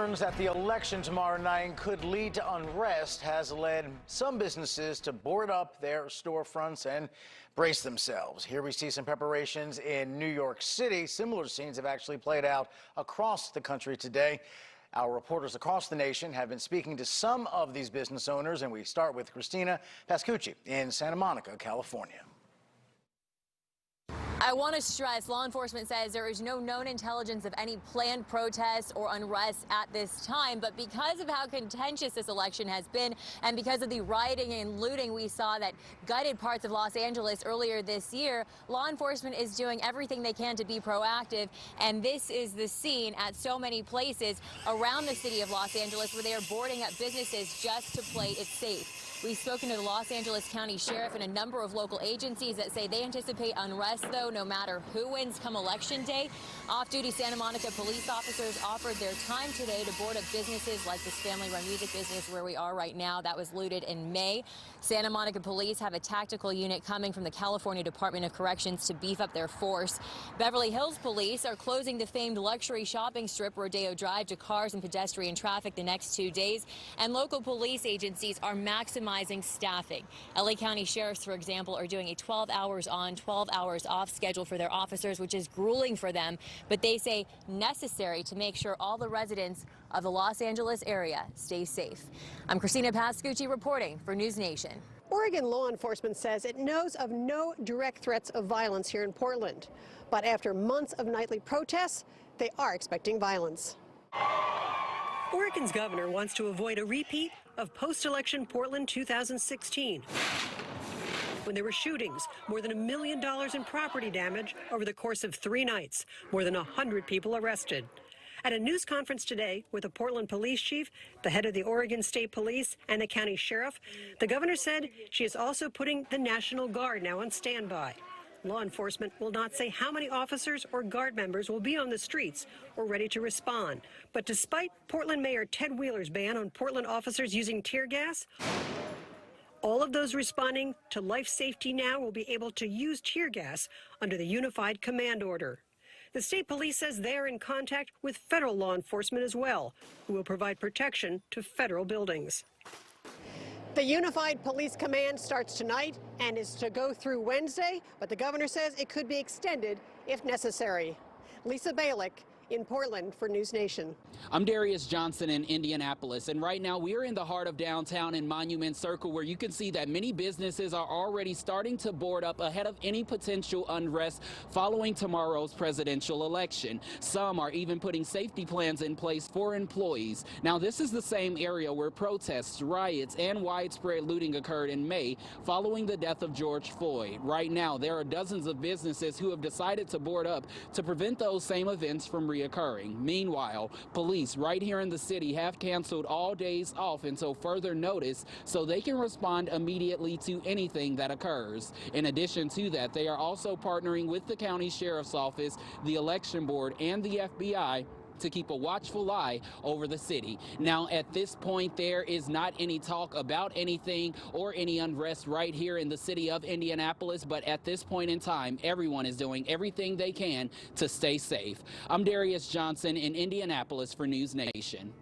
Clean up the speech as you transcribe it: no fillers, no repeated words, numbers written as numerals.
Concerns that the election tomorrow night could lead to unrest has led some businesses to board up their storefronts and brace themselves. Here we see some preparations in New York City. Similar scenes have actually played out across the country today. Our reporters across the nation have been speaking to some of these business owners, and we start with Christina Pascucci in Santa Monica, California. I want to stress, law enforcement says there is no known intelligence of any planned protests or unrest at this time. But because of how contentious this election has been and because of the rioting and looting we saw that gutted parts of Los Angeles earlier this year, law enforcement is doing everything they can to be proactive. And this is the scene at so many places around the city of Los Angeles where they are boarding up businesses just to play it safe. We've spoken to the Los Angeles County Sheriff and a number of local agencies that say they anticipate unrest, though, no matter who wins come Election Day. Off-duty Santa Monica police officers offered their time today to board up businesses like this family-run music business where we are right now that was looted in May. Santa Monica police have a tactical unit coming from the California Department of Corrections to beef up their force. Beverly Hills police are closing the famed luxury shopping strip Rodeo Drive to cars and pedestrian traffic the next 2 days. And local police agencies are maximizing staffing. LA County sheriffs, for example, are doing a 12 hours on, 12 hours off schedule for their officers, which is grueling for them, but they say necessary to make sure all the residents of the Los Angeles area stay safe. I'm Christina Pascucci reporting for News Nation. Oregon law enforcement says it knows of no direct threats of violence here in Portland. But after months of nightly protests, they are expecting violence. Oregon's governor wants to avoid a repeat of post-election Portland 2016, when there were shootings, more than $1 million in property damage over the course of 3 nights, more than 100 people arrested. At a news conference today with the Portland police chief, the head of the Oregon State Police, and the county sheriff, the governor said she is also putting the National Guard now on standby. Law enforcement will not say how many officers or Guard members will be on the streets or ready to respond. But despite Portland Mayor Ted Wheeler's ban on Portland officers using tear gas, all of those responding to life safety now will be able to use tear gas under the Unified Command Order. The state police says they are in contact with federal law enforcement as well, who will provide protection to federal buildings. The Unified Police Command starts tonight and is to go through Wednesday, but the governor says it could be extended if necessary. Lisa Balick in Portland for News Nation. I'm Darius Johnson in Indianapolis, and right now we are in the heart of downtown in Monument Circle, where you can see that many businesses are already starting to board up ahead of any potential unrest following tomorrow's presidential election. Some are even putting safety plans in place for employees. Now, this is the same area where protests, riots, and widespread looting occurred in May following the death of George Floyd. Right now, there are dozens of businesses who have decided to board up to prevent those same events from reoccurring. Meanwhile, police right here in the city have canceled all days off until further notice so they can respond immediately to anything that occurs. In addition to that, they are also partnering with the county sheriff's office, the election board, and the FBI to keep a watchful eye over the city. Now, at this point, there is not any talk about anything or any unrest right here in the city of Indianapolis, but at this point in time, everyone is doing everything they can to stay safe. I'm Darius Johnson in Indianapolis for News Nation.